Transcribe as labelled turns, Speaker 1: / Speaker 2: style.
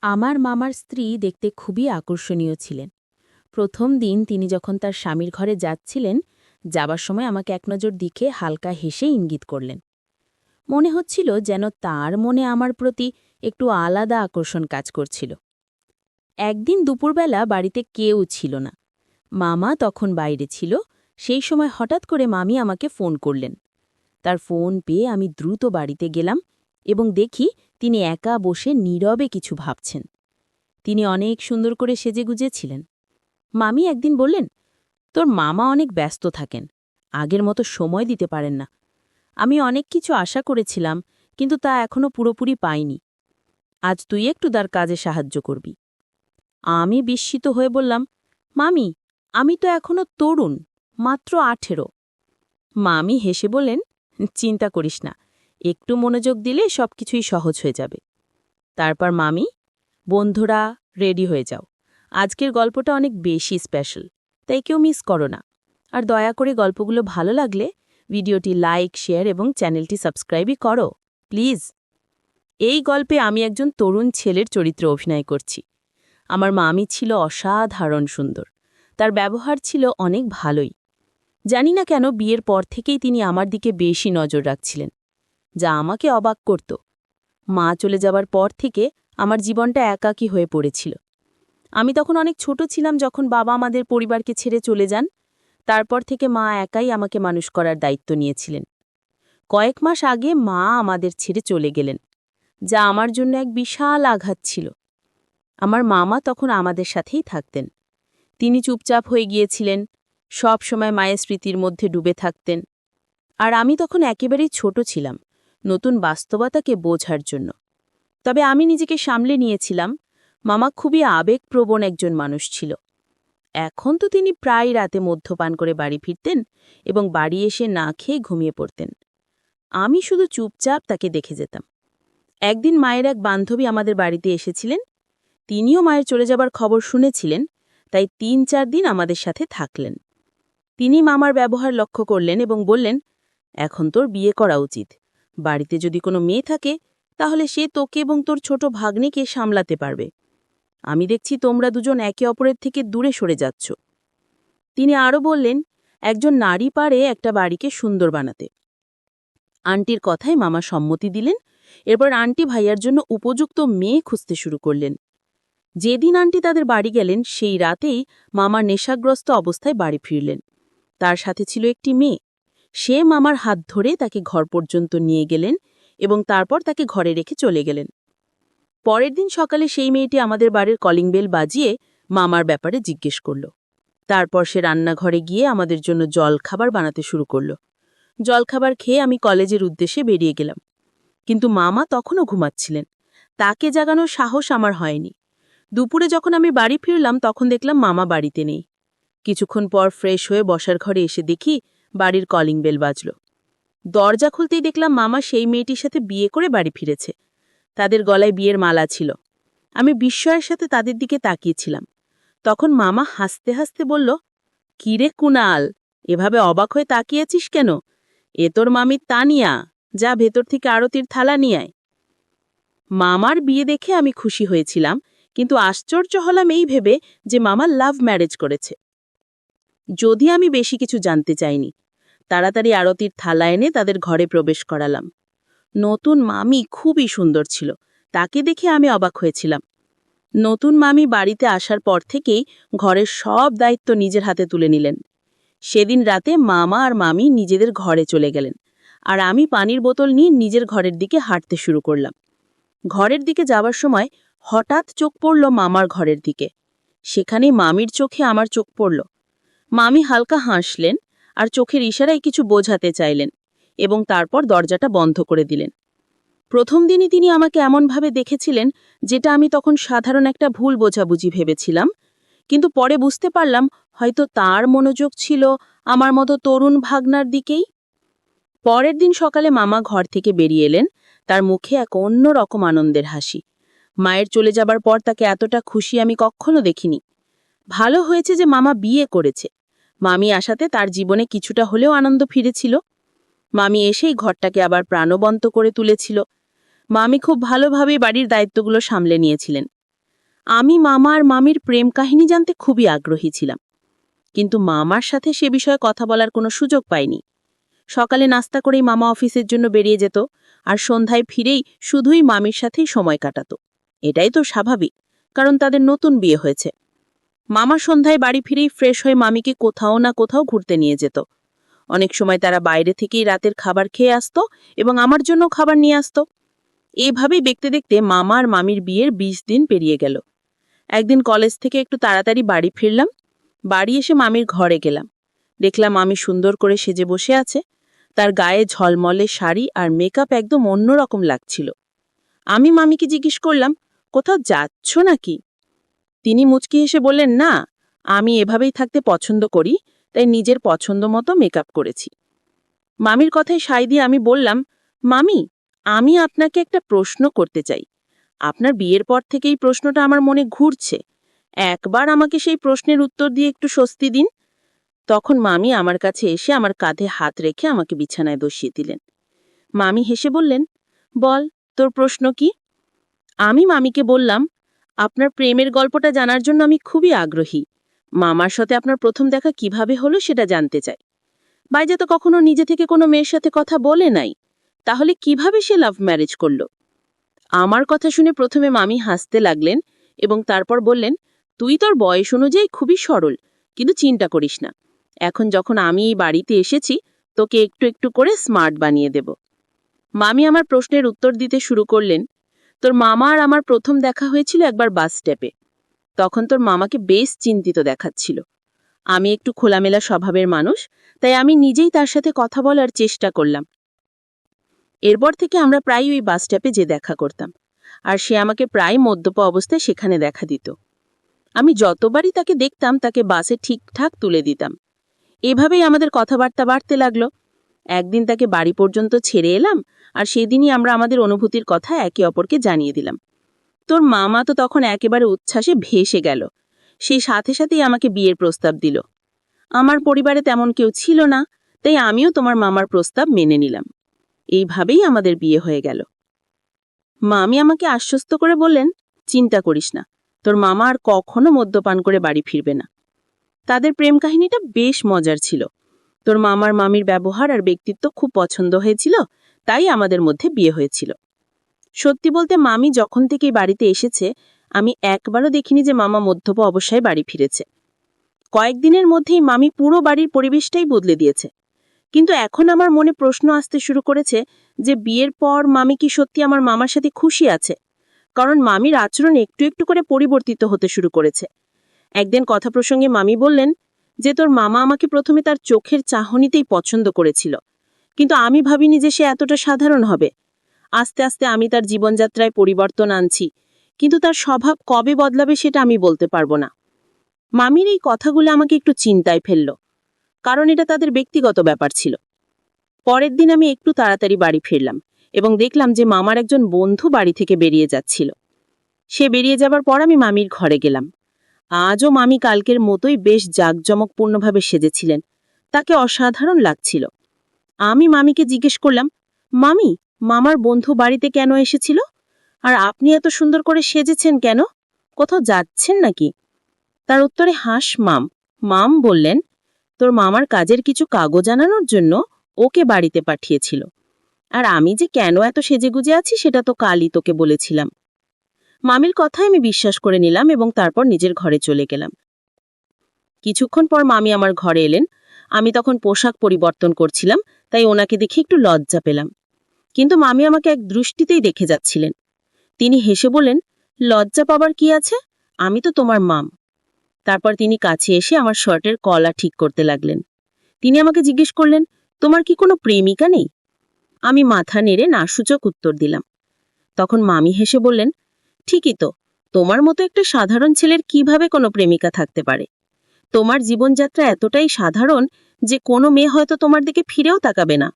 Speaker 1: আমার মামার স্ত্রী দেখতে খুবই আকর্ষণীয় ছিলেন। প্রথম দিন তিনি যখন তার স্বামীর ঘরে যাচ্ছিলেন, যাবার সময় আমাকে এক নজর দিকে হালকা হেসে ইঙ্গিত করলেন। মনে হচ্ছিল যেন তার মনে আমার প্রতি একটু আলাদা আকর্ষণ কাজ করছিল। একদিন দুপুরবেলা বাড়িতে কেউ ছিল না। মামা তখন বাইরে ছিল। সেই সময় হঠাৎ করে মামি আমাকে ফোন করলেন। তার ফোন পেয়ে আমি দ্রুত বাড়িতে গেলাম এবং দেখি তিনি একা বসে নীরবে কিছু ভাবছেন। তিনি অনেক সুন্দর করে সেজেগুজে ছিলেন। মামি একদিন বললেন, তোর মামা অনেক ব্যস্ত থাকেন, আগের মতো সময় দিতে পারেন না। আমি অনেক কিছু আশা করেছিলাম, কিন্তু তা এখনো পুরোপুরি পাইনি। আজ তুই একটু তার কাজে সাহায্য করবি। আমি বিস্মিত হয়ে বললাম, মামি, আমি তো এখনো তরুণ, মাত্র 18। মামি হেসে বললেন, চিন্তা করিস না, একটু মনোযোগ দিলে সবকিছুই সহজ হয়ে যাবে। তারপর মামি, বন্ধুরা রেডি হয়ে যাও, আজকের গল্পটা অনেক বেশি স্পেশাল, তাই কেউ মিস করো না। আর দয়া করে গল্পগুলো ভালো লাগলে ভিডিওটি লাইক, শেয়ার এবং চ্যানেলটি সাবস্ক্রাইবই করো প্লিজ। এই গল্পে আমি একজন তরুণ ছেলের চরিত্রে অভিনয় করছি। আমার মামি ছিল অসাধারণ সুন্দর, তার ব্যবহার ছিল অনেক ভালোই। জানি না কেন বিয়ের পর থেকেই তিনি আমার দিকে বেশি নজর রাখছিলেন, যা আমাকে অবাক করত। মা চলে যাবার পর থেকে আমার জীবনটা একাকী হয়ে পড়েছিল। আমি তখন অনেক ছোট ছিলাম যখন বাবা আমাদের পরিবারকে ছেড়ে চলে যান। তারপর থেকে মা একাই আমাকে মানুষ করার দায়িত্ব নিয়েছিলেন। কয়েক মাস আগে মা আমাদের ছেড়ে চলে গেলেন, যা আমার জন্য এক বিশাল আঘাত ছিল। আমার মামা তখন আমাদের সাথেই থাকতেন। তিনি চুপচাপ হয়ে গিয়েছিলেন, সব সময় মায়ের স্মৃতির মধ্যে ডুবে থাকতেন। আর আমি তখন একেবারেই ছোট ছিলাম, নতুন বাস্তবতাকে বোঝার জন্য। তবে আমি নিজেকে সামলে নিয়েছিলাম। মামা খুবই আবেগপ্রবণ একজন মানুষ ছিল। এখন তো তিনি প্রায় রাতে মদ্যপান করে বাড়ি ফিরতেন এবং বাড়ি এসে না খেয়ে ঘুমিয়ে পড়তেন। আমি শুধু চুপচাপ তাকে দেখে যেতাম। একদিন মায়ের এক বান্ধবী আমাদের বাড়িতে এসেছিলেন। তিনিও মায়ের চলে যাবার খবর শুনেছিলেন, তাই ৩-৪ দিন আমাদের সাথে থাকলেন। তিনি মামার ব্যবহার লক্ষ্য করলেন এবং বললেন, এখন তোর বিয়ে করা উচিত। বাড়িতে যদি কোনো মেয়ে থাকে তাহলে সে তোকে এবং তোর ছোট ভাগ্নেকে সামলাতে পারবে। আমি দেখছি তোমরা দুজন একে অপরের থেকে দূরে সরে যাচ্ছ। তিনি আরও বললেন, একজন নারী পারে একটা বাড়িকে সুন্দর বানাতে। আন্টির কথায় মামা সম্মতি দিলেন। এরপর আন্টি ভাইয়ার জন্য উপযুক্ত মেয়ে খুঁজতে শুরু করলেন। যেদিন আন্টি তাদের বাড়ি গেলেন সেই রাতেই মামা নেশাগ্রস্ত অবস্থায় বাড়ি ফিরলেন। তার সাথে ছিল একটি মেয়ে। সে মামার হাত ধরে তাকে ঘর পর্যন্ত নিয়ে গেলেন এবং তারপর তাকে ঘরে রেখে চলে গেলেন। পরের দিন সকালে সেই মেয়েটি আমাদের বাড়ির কলিং বেল বাজিয়ে মামার ব্যাপারে জিজ্ঞেস করল। তারপর সে রান্নাঘরে গিয়ে আমাদের জন্য জলখাবার বানাতে শুরু করল। জলখাবার খেয়ে আমি কলেজের উদ্দেশ্যে বেরিয়ে গেলাম, কিন্তু মামা তখনও ঘুমাচ্ছিলেন। তাকে জাগানোর সাহস আমার হয়নি। দুপুরে যখন আমি বাড়ি ফিরলাম তখন দেখলাম মামা বাড়িতে নেই। কিছুক্ষণ পর ফ্রেশ হয়ে বসার ঘরে এসে দেখি বাড়ির কলিং বেল বাজল। দরজা খুলতেই দেখলাম মামা সেই মেয়েটির সাথে বিয়ে করে বাড়ি ফিরেছে। তাদের গলায় বিয়ের মালা ছিল। আমি বিস্ময়ের সাথে তাদের দিকে তাকিয়েছিলাম। তখন মামা হাসতে হাসতে বলল, কিরে কুনাল, এভাবে অবাক হয়ে তাকিয়েছিস কেন? এ তোর মামি তানিয়া, যা ভেতর থেকে আরতির থালা নিয়ে আয়। মামার বিয়ে দেখে আমি খুশি হয়েছিলাম, কিন্তু আশ্চর্য হলাম এই ভেবে যে মামা লাভ ম্যারেজ করেছে। যদি আমি বেশি কিছু জানতে চাইনি, তাড়াতাড়ি আরতির থালা এনে তাদের ঘরে প্রবেশ করালাম। নতুন মামি খুবই সুন্দর ছিল, তাকে দেখে আমি অবাক হয়েছিলাম। নতুন মামি বাড়িতে আসার পর থেকেই ঘরের সব দায়িত্ব নিজের হাতে তুলে নিলেন। সেদিন রাতে মামা আর মামি নিজেদের ঘরে চলে গেলেন, আর আমি পানির বোতল নিয়ে নিজের ঘরের দিকে হাঁটতে শুরু করলাম। ঘরের দিকে যাবার সময় হঠাৎ চোখ পড়ল মামার ঘরের দিকে। সেখানেই মামির চোখে আমার চোখ পড়ল। মামি হালকা হাসলেন আর চোখের ইশারায় কিছু বোঝাতে চাইলেন এবং তারপর দরজাটা বন্ধ করে দিলেন। প্রথম দিনই তিনি আমাকে এমনভাবে দেখেছিলেন যেটা আমি তখন সাধারণ একটা ভুল বোঝাবুঝি ভেবেছিলাম, কিন্তু পরে বুঝতে পারলাম হয়তো তার মনোযোগ ছিল আমার মতো তরুণ ভাগনার দিকেই। পরের দিন সকালে মামা ঘর থেকে বেরিয়ে এলেন, তার মুখে এক অন্য রকম আনন্দের হাসি। মায়ের চলে যাবার পর তাকে এতটা খুশি আমি কখনো দেখিনি। ভালো হয়েছে যে মামা বিয়ে করেছে। মামি আসাতে তার জীবনে কিছুটা হলেও আনন্দ ফিরেছিল। মামি এসেই ঘরটাকে আবার প্রাণবন্ত করে তুলেছিল। মামি খুব ভালোভাবে বাড়ির দায়িত্বগুলো সামলে নিয়েছিলেন। আমি মামা আর মামির প্রেম কাহিনী জানতে খুবই আগ্রহী ছিলাম, কিন্তু মামার সাথে সে বিষয়ে কথা বলার কোনো সুযোগ পাইনি। সকালে নাস্তা করেই মামা অফিসের জন্য বেরিয়ে যেত, আর সন্ধ্যায় ফিরেই শুধুই মামির সাথেই সময় কাটাত। এটাই তো স্বাভাবিক, কারণ তাদের নতুন বিয়ে হয়েছে। মামা সন্ধ্যায় বাড়ি ফিরেই ফ্রেশ হয়ে মামিকে কোথাও না কোথাও ঘুরতে নিয়ে যেত। অনেক সময় তারা বাইরে থেকেই রাতের খাবার খেয়ে আসত এবং আমার জন্য খাবার নিয়ে আসত। এইভাবেই দেখতে দেখতে মামা আর মামির বিয়ের ২০ দিন পেরিয়ে গেল। একদিন কলেজ থেকে একটু তাড়াতাড়ি বাড়ি ফিরলাম। বাড়ি এসে মামির ঘরে গেলাম। দেখলাম মামি সুন্দর করে সেজে বসে আছে। তার গায়ে ঝলমলে শাড়ি আর মেকআপ একদম অন্যরকম লাগছিল। আমি মামিকে জিজ্ঞেস করলাম, কোথাও যাচ্ছ নাকি? তিনি মুচকি হেসে বললেন, না, আমি এভাবেই থাকতে পছন্দ করি, তাই নিজের পছন্দ মতো মেকআপ করেছি। মামির কথায় সায় দিয়ে আমি বললাম, মামি, আমি আপনাকে একটা প্রশ্ন করতে চাই। আপনার বিয়ের পর থেকেই প্রশ্নটা আমার মনে ঘুরছে। একবার আমাকে সেই প্রশ্নের উত্তর দিয়ে একটু স্বস্তি দিন। তখন মামি আমার কাছে এসে আমার কাঁধে হাত রেখে আমাকে বিছানায় বসিয়ে দিলেন। মামি হেসে বললেন, বল, তোর প্রশ্ন কি? আমি মামিকে বললাম, আপনার প্রেমের গল্পটা জানার জন্য আমি খুবই আগ্রহী। মামার সাথে আপনার প্রথম দেখা কিভাবে হলো সেটা জানতে চাই। বাইজা তো কখনো নিজে থেকে কোনো মেয়ের সাথে কথা বলে নাই, তাহলে কিভাবে সে লাভ ম্যারেজ করল? আমার কথা শুনে প্রথমে মামি হাসতে লাগলেন এবং তারপর বললেন, তুই তোর বয়স অনুযায়ী খুবই সরল, কিন্তু চিন্তা করিস না। এখন যখন আমি এই বাড়িতে এসেছি, তোকে একটু একটু করে স্মার্ট বানিয়ে দেব। মামি আমার প্রশ্নের উত্তর দিতে শুরু করলেন, তোর মামা আর আমার প্রথম দেখা হয়েছিল একবার বাস স্টপে। তখন তোর মামাকে বেশ চিন্তিত দেখাচ্ছিল। আমি একটু খোলামেলা স্বভাবের মানুষ, তাই আমি নিজেই তার সাথে কথা বলার চেষ্টা করলাম। এরপর থেকে আমরা প্রায় ওই বাস স্টপে যে দেখা করতাম, আর সে আমাকে প্রায় মদ্যপা অবস্থায় সেখানে দেখা দিত। আমি যতবারই তাকে দেখতাম তাকে বাসে ঠিকঠাক তুলে দিতাম। এভাবেই আমাদের কথাবার্তা বাড়তে লাগলো। একদিন তাকে বাড়ি পর্যন্ত ছেড়ে এলাম, আর সেদিনই আমরা আমাদের অনুভূতির কথা একে অপরকে জানিয়ে দিলাম। তোর মামা তো তখন একেবারে উচ্ছ্বাসে ভেসে গেল। সেই সাথে সাথেই আমাকে বিয়ের প্রস্তাব দিল। আমার পরিবারে তেমন কেউ ছিল না, তাই আমিও তোমার মামার প্রস্তাব মেনে নিলাম। এইভাবেই আমাদের বিয়ে হয়ে গেল। মামি আমাকে আশ্বস্ত করে বললেন, চিন্তা করিস না, তোর মামা আর কখনো মদ্যপান করে বাড়ি ফিরবে না। তাদের প্রেম কাহিনীটা বেশ মজার ছিল। তোর মামার মামির ব্যবহার আর ব্যক্তিত্ব খুব পছন্দ হয়েছিল, তাই আমাদের মধ্যে বিয়ে হয়েছিল। সত্যি বলতে মামি যখন থেকেই বাড়িতে এসেছে, আমি একবারও দেখিনি যে মামা মদ্যপা অবস্থায় বাড়ি ফিরেছে। কয়েকদিনের মধ্যেই মামি পুরো বাড়ির পরিবেশটাই বদলে দিয়েছে। কিন্তু এখন আমার মনে প্রশ্ন আসতে শুরু করেছে যে বিয়ের পর মামি কি সত্যি আমার মামার সাথে খুশি আছে? কারণ মামির আচরণ একটু একটু করে পরিবর্তিত হতে শুরু করেছে। একদিন কথা প্রসঙ্গে মামি বললেন যে তোর মামা আমাকে প্রথমে তার চোখের চাহনিতেই পছন্দ করেছিল, কিন্তু আমি ভাবিনি যে সে এতটা সাধারণ হবে। আস্তে আস্তে আমি তার জীবনযাত্রায় পরিবর্তন আনছি, কিন্তু তার স্বভাব কবে বদলাবে সেটা আমি বলতে পারবো না। মামির এই কথাগুলো আমাকে একটু চিন্তায় ফেলল, কারণ এটা তাদের ব্যক্তিগত ব্যাপার ছিল। পরের দিন আমি একটু তাড়াতাড়ি বাড়ি ফিরলাম এবং দেখলাম যে মামার একজন বন্ধু বাড়ি থেকে বেরিয়ে যাচ্ছিল। সে বেরিয়ে যাবার পর আমি মামির ঘরে গেলাম। আজও মামি কালকের মতোই বেশ জাঁকজমকপূর্ণভাবে সেজেছিলেন। তাকে অসাধারণ লাগছিল। আমি মামিকে জিজ্ঞেস করলাম, মামি, মামার বন্ধু বাড়িতে কেন এসেছিল? আর আপনি এত সুন্দর করে সেজেছেন কেন? কোথাও যাচ্ছেন নাকি? তার উত্তরে হাস মাম বললেন, তোর মামার কাজের কিছু কাগজ আনানোর জন্য ওকে বাড়িতে পাঠিয়েছিল। আর আমি যে কেন এত সেজেগুজে আছি সেটা তো কালই তোকে বলেছিলাম। মামির কথায় আমি বিশ্বাস করে নিলাম এবং তারপর নিজের ঘরে চলে গেলাম। কিছুক্ষণ পর মামি আমার ঘরে এলেন। আমি তখন পোশাক পরিবর্তন করছিলাম, তাই ওনাকে দেখে একটু লজ্জা পেলাম। কিন্তু মামি আমাকে এক দৃষ্টিতেই দেখে যাচ্ছিলেন। তিনি হেসে বললেন, লজ্জা পাবার কি আছে? আমি তো তোমার মাম। তারপর তিনি কাছে এসে আমার শার্টের কলা ঠিক করতে লাগলেন। তিনি আমাকে জিজ্ঞেস করলেন, তোমার কি কোনো প্রেমিকা নেই? আমি মাথা নেড়ে নাসূচক উত্তর দিলাম। তখন মামি হেসে বললেন, ঠিকই তো, তোমার মতো একটা সাধারণ ছেলের কিভাবে কোনো প্রেমিকা থাকতে পারে? তোমার জীবনযাত্রা এতটাই সাধারণ যে কোনো মেয়ে হয়তো তোমার দিকে ফিরেও তাকাবে না।